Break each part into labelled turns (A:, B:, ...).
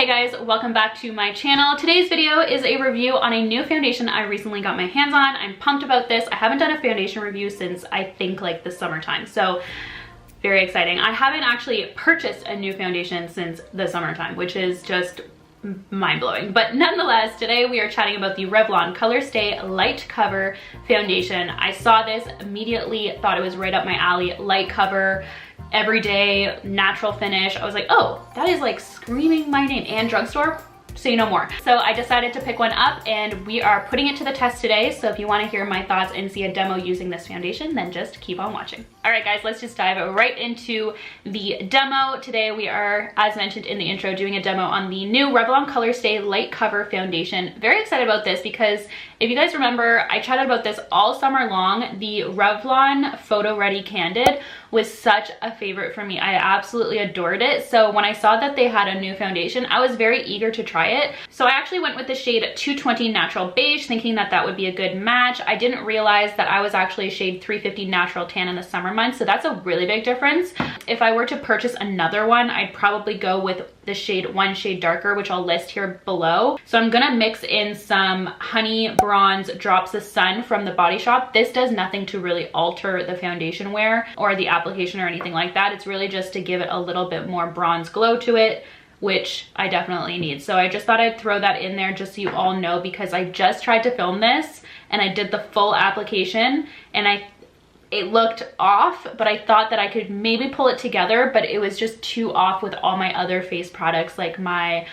A: Hey guys, welcome back to my channel. Today's video is a review on a new foundation I recently got my hands on. I'm pumped about this. I haven't done a foundation review since I think like the summertime, so very exciting. I haven't actually purchased a new foundation since the summertime, which is just mind-blowing. But nonetheless, today we are chatting about the Revlon ColorStay Light Cover Foundation. I saw this, immediately thought it was right up my alley. Light cover, everyday, natural finish. I was like, oh, that is like screaming my name. And drugstore, say no more. So I decided to pick one up and we are putting it to the test today. So if you want to hear my thoughts and see a demo using this foundation, then just keep on watching. All right guys, let's just dive right into the demo. Today we are, as mentioned in the intro, doing a demo on the new Revlon ColorStay Light Cover Foundation. Very excited about this because if you guys remember, I chatted about this all summer long. The Revlon Photo Ready Candid was such a favorite for me. I absolutely adored it. So when I saw that they had a new foundation, I was very eager to try it. So I actually went with the shade 220 Natural Beige, thinking that that would be a good match. I didn't realize that I was actually shade 350 Natural Tan in the summer months, so that's a really big difference. If I were to purchase another one, I'd probably go with the shade one shade darker, which I'll list here below. So I'm gonna mix in some Honey Bronze Drops of Sun from the Body Shop. This does nothing to really alter the foundation wear or the application or anything like that. It's really just to give it a little bit more bronze glow to it, which I definitely need. So I just thought I'd throw that in there just so you all know, because I just tried to film this and I did the full application and it looked off, but I thought that I could maybe pull it together, but it was just too off with all my other face products, like my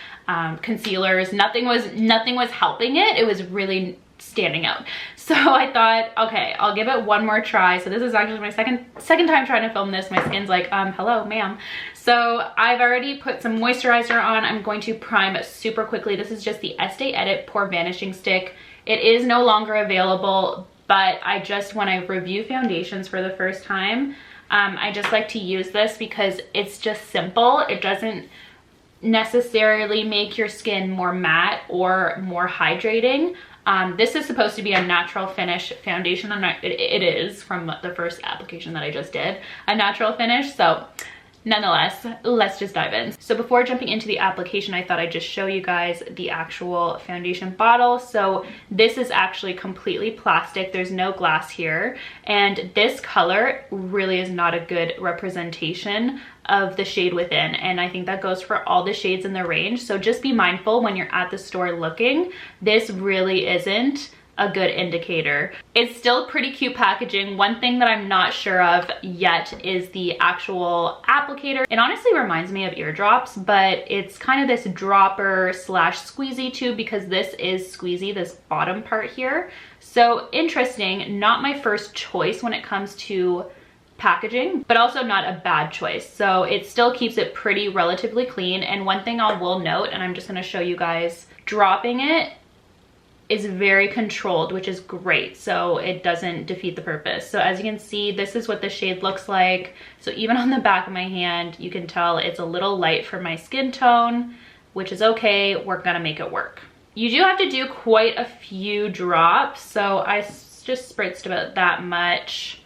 A: concealers. Nothing was helping it. It was really standing out. So I thought, okay, I'll give it one more try. So this is actually my second time trying to film this. My skin's like, hello, ma'am. So I've already put some moisturizer on. I'm going to prime super quickly. This is just the Estee Edit Pore Vanishing Stick. It is no longer available, but I just, when I review foundations for the first time, I just like to use this because it's just simple. It doesn't necessarily make your skin more matte or more hydrating. This is supposed to be a natural finish foundation, and it is, from the first application that I just did, a natural finish. So nonetheless, let's just dive in. So before jumping into the application, I thought I'd just show you guys the actual foundation bottle. So this is actually completely plastic. There's no glass here. And this color really is not a good representation of the shade within. And I think that goes for all the shades in the range. So just be mindful when you're at the store looking. This really isn't a good indicator. It's still pretty cute packaging. One thing that I'm not sure of yet is the actual applicator. It honestly reminds me of eardrops, but it's kind of this dropper slash squeezy tube, because this is squeezy, this bottom part here. So interesting, not my first choice when it comes to packaging, but also not a bad choice. So it still keeps it pretty relatively clean. And one thing I will note, and I'm just gonna show you guys, dropping it is very controlled, which is great, so it doesn't defeat the purpose. So as you can see, this is what the shade looks like. So even on the back of my hand, you can tell it's a little light for my skin tone, which is okay. We're gonna make it work. You do have to do quite a few drops, so I just spritzed about that much,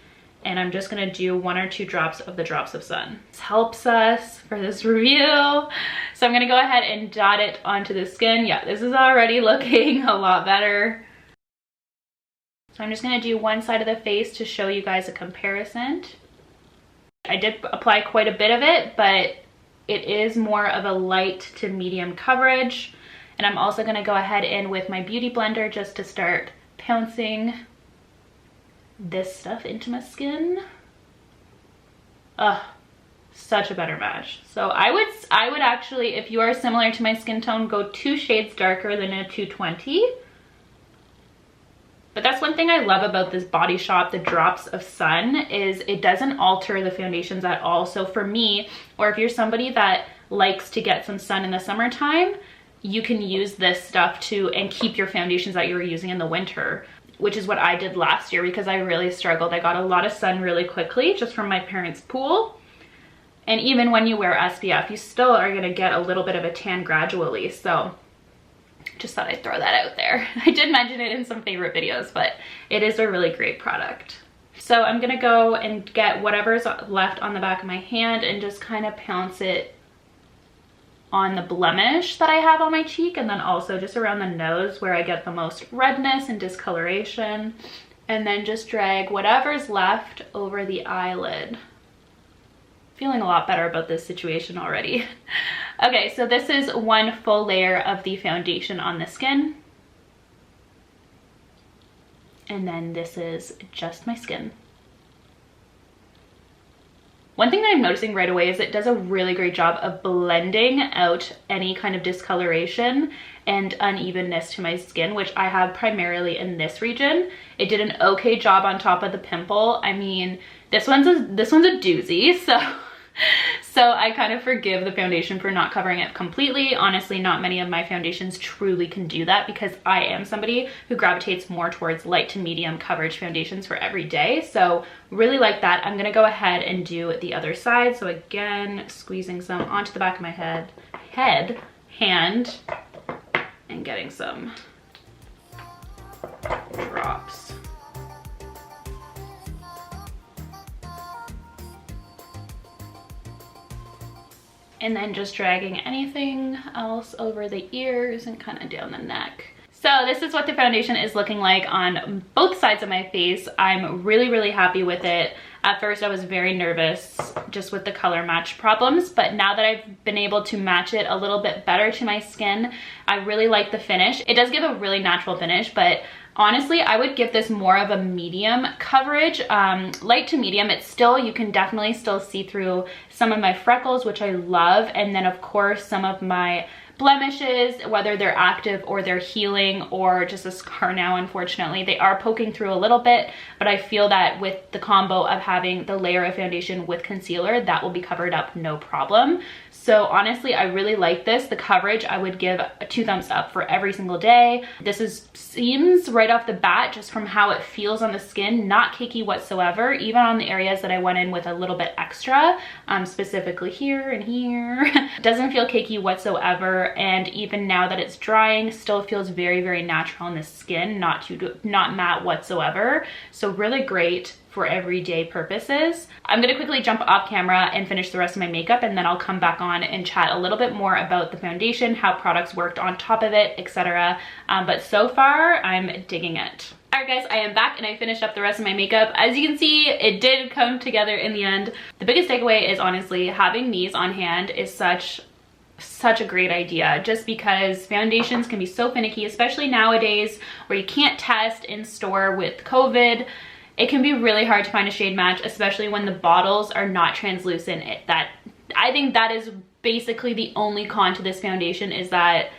A: and I'm just gonna do 1 or 2 drops of the Drops of Sun. This helps us for this review. So I'm gonna go ahead and dot it onto the skin. Yeah, this is already looking a lot better. So I'm just gonna do one side of the face to show you guys a comparison. I did apply quite a bit of it, but it is more of a light to medium coverage. And I'm also gonna go ahead in with my beauty blender just to start pouncing this stuff into my skin. Ugh, such a better match. So I would actually, if you are similar to my skin tone, go 2 shades darker than a 220. But that's one thing I love about this Body Shop, the Drops of Sun, is it doesn't alter the foundations at all. So for me, or if you're somebody that likes to get some sun in the summertime, you can use this stuff to and keep your foundations that you were using in the winter, which is what I did last year because I really struggled. I got a lot of sun really quickly just from my parents' pool. And even when you wear SPF, you still are gonna get a little bit of a tan gradually. So just thought I'd throw that out there. I did mention it in some favorite videos, but it is a really great product. So I'm gonna go and get whatever's left on the back of my hand and just kind of pounce it on the blemish that I have on my cheek, and then also just around the nose where I get the most redness and discoloration, and then just drag whatever's left over the eyelid. Feeling a lot better about this situation already. Okay, so this is one full layer of the foundation on the skin. And then this is just my skin. One thing that I'm noticing right away is it does a really great job of blending out any kind of discoloration and unevenness to my skin, which I have primarily in this region. It did an okay job on top of the pimple. I mean, this one's a doozy, so I kind of forgive the foundation for not covering it completely. Honestly, not many of my foundations truly can do that because I am somebody who gravitates more towards light to medium coverage foundations for every day. So really like that. I'm gonna go ahead and do the other side. So again, squeezing some onto the back of my hand, and getting some drops. And then just dragging anything else over the ears and kind of down the neck. So this is what the foundation is looking like on both sides of my face. I'm really, really happy with it. At first I was very nervous just with the color match problems, but now that I've been able to match it a little bit better to my skin, I really like the finish. It does give a really natural finish, but honestly, I would give this more of a medium coverage, light to medium. It's still, you can definitely still see through some of my freckles, which I love. And then of course, some of my blemishes, whether they're active or they're healing or just a scar now, unfortunately, they are poking through a little bit, but I feel that with the combo of having the layer of foundation with concealer, that will be covered up no problem. So honestly, I really like this. The coverage, I would give a 2 thumbs up for every single day. This seems right off the bat, just from how it feels on the skin, not cakey whatsoever, even on the areas that I went in with a little bit extra, specifically here and here. Doesn't feel cakey whatsoever, and even now that it's drying, still feels very, very natural on the skin, not matte whatsoever. So really great for everyday purposes. I'm gonna quickly jump off camera and finish the rest of my makeup, and then I'll come back on and chat a little bit more about the foundation, how products worked on top of it, etc. But so far, I'm digging it. Alright guys, I am back and I finished up the rest of my makeup. As you can see, it did come together in the end. The biggest takeaway is honestly having these on hand is such a great idea, just because foundations can be so finicky, especially nowadays where you can't test in store with COVID. It can be really hard to find a shade match, especially when the bottles are not translucent. I think that is basically the only con to this foundation, is that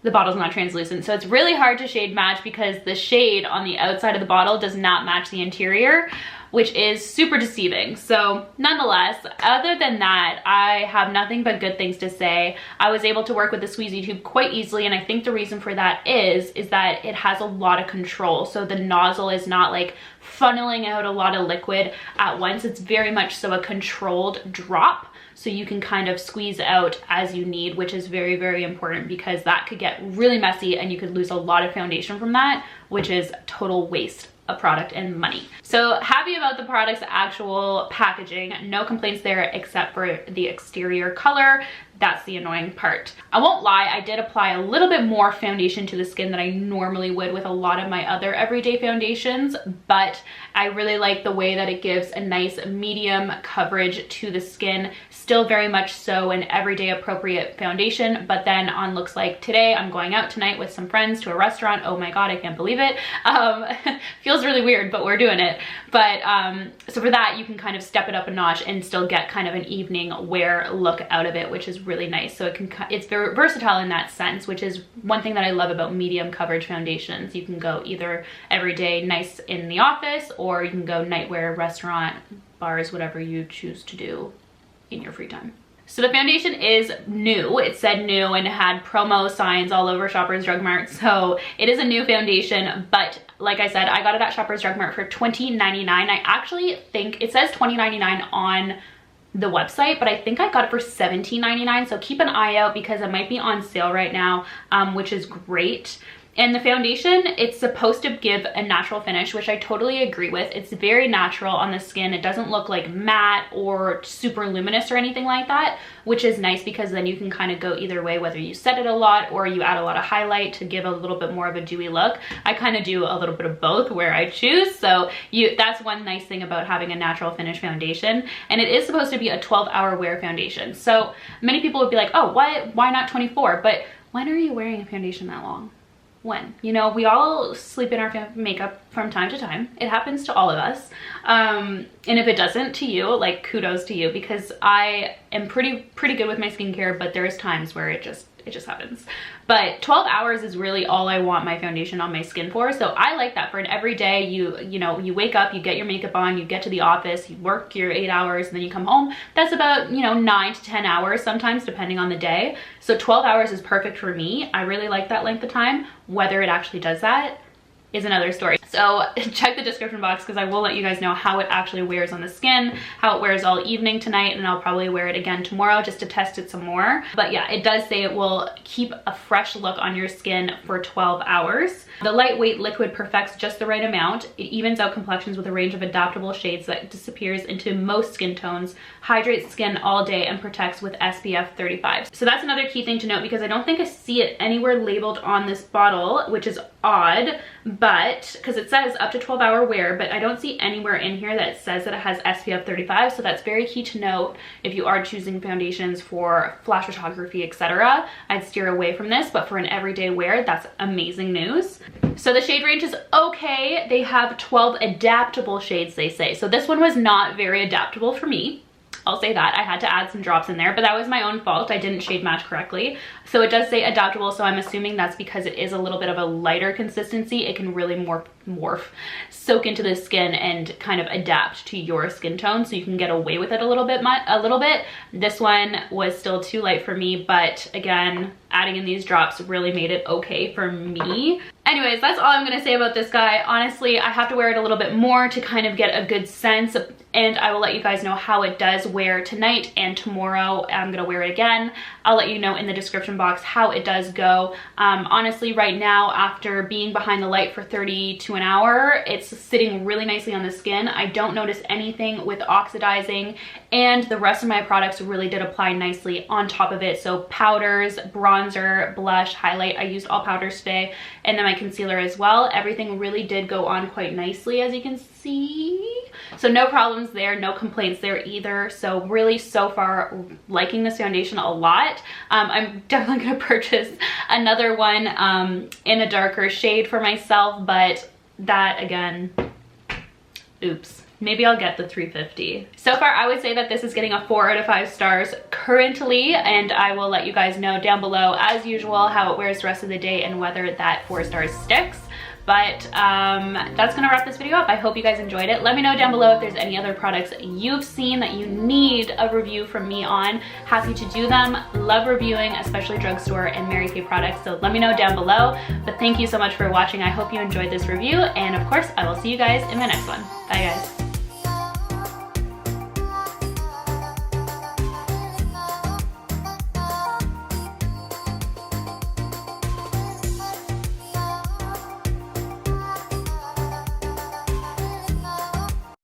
A: the bottle's not translucent. So it's really hard to shade match because the shade on the outside of the bottle does not match the interior, which is super deceiving. So nonetheless, other than that, I have nothing but good things to say. I was able to work with the squeezy tube quite easily, and I think the reason for that is that it has a lot of control. So the nozzle is not like funneling out a lot of liquid at once. It's very much so a controlled drop. So you can kind of squeeze out as you need, which is very, very important, because that could get really messy and you could lose a lot of foundation from that, which is total waste of product and money. So happy about the product's actual packaging. No complaints there except for the exterior color. That's the annoying part. I won't lie, I did apply a little bit more foundation to the skin than I normally would with a lot of my other everyday foundations, but I really like the way that it gives a nice medium coverage to the skin. Still very much so an everyday appropriate foundation, but then on looks like today, I'm going out tonight with some friends to a restaurant. Oh my God, I can't believe it. Feels really weird, but we're doing it. But so for that, you can kind of step it up a notch and still get kind of an evening wear look out of it, which is really nice. So it's very versatile in that sense, which is one thing that I love about medium coverage foundations. You can go either everyday nice in the office, or you can go nightwear, restaurant, bars, whatever you choose to do in your free time. So the foundation is new. It said new and it had promo signs all over Shoppers Drug Mart. So it is a new foundation, but like I said, I got it at Shoppers Drug Mart for $20.99. I actually think it says $20.99 on the website, but I think I got it for $17.99. So keep an eye out because it might be on sale right now, which is great. And the foundation, it's supposed to give a natural finish, which I totally agree with. It's very natural on the skin. It doesn't look like matte or super luminous or anything like that, which is nice because then you can kind of go either way, whether you set it a lot or you add a lot of highlight to give a little bit more of a dewy look. I kind of do a little bit of both where I choose. So that's one nice thing about having a natural finish foundation. And it is supposed to be a 12-hour wear foundation. So many people would be like, oh, why not 24? But when are you wearing a foundation that long? When? You know, we all sleep in our makeup from time to time. It happens to all of us. And if it doesn't to you, like, kudos to you, because I am pretty good with my skincare, but there's times where it just happens. But 12 hours is really all I want my foundation on my skin for. So I like that for an everyday. You know, you wake up, you get your makeup on, you get to the office, you work your 8 hours, and then you come home. That's about, you know, 9 to 10 hours sometimes, depending on the day. So 12 hours is perfect for me. I really like that length of time. Whether it actually does that is another story. So check the description box because I will let you guys know how it actually wears on the skin, how it wears all evening tonight, and I'll probably wear it again tomorrow just to test it some more. But yeah, it does say it will keep a fresh look on your skin for 12 hours. The lightweight liquid perfects just the right amount. It evens out complexions with a range of adaptable shades that disappears into most skin tones, hydrates skin all day, and protects with SPF 35. So that's another key thing to note because I don't think I see it anywhere labeled on this bottle, which is odd, but because it says up to 12-hour wear, but I don't see anywhere in here that says that it has SPF 35. So that's very key to note if you are choosing foundations for flash photography, etc. I'd steer away from this, but for an everyday wear, that's amazing news. So the shade range is okay. They have 12 adaptable shades, they say. So this one was not very adaptable for me. I'll say that. I had to add some drops in there, but that was my own fault. I didn't shade match correctly. So it does say adaptable, so I'm assuming that's because it is a little bit of a lighter consistency. It can really soak into the skin and kind of adapt to your skin tone, so you can get away with it a little bit. This one was still too light for me, but again, adding in these drops really made it okay for me. Anyways, that's all I'm gonna say about this guy. Honestly, I have to wear it a little bit more to kind of get a good sense, and I will let you guys know how it does wear tonight and tomorrow. I'm gonna wear it again. I'll let you know in the description box how it does go. Honestly, right now, after being behind the light for 30 to an hour, it's sitting really nicely on the skin. I don't notice anything with oxidizing, and the rest of my products really did apply nicely on top of it. So powders, bronzer, blush, highlight, I used all powders today, and then my concealer as well. Everything really did go on quite nicely, as you can see. So no problems there, no complaints there either. So really, so far, liking this foundation a lot. I'm definitely gonna purchase another one in a darker shade for myself, but that again, oops. Maybe I'll get the 350. So far, I would say that this is getting a 4 out of 5 stars currently, and I will let you guys know down below, as usual, how it wears the rest of the day and whether that 4 stars sticks. But that's gonna wrap this video up. I hope you guys enjoyed it. Let me know down below if there's any other products you've seen that you need a review from me on. Happy to do them. Love reviewing, especially drugstore and Mary Kay products. So let me know down below. But thank you so much for watching. I hope you enjoyed this review. And of course, I will see you guys in my next one. Bye guys.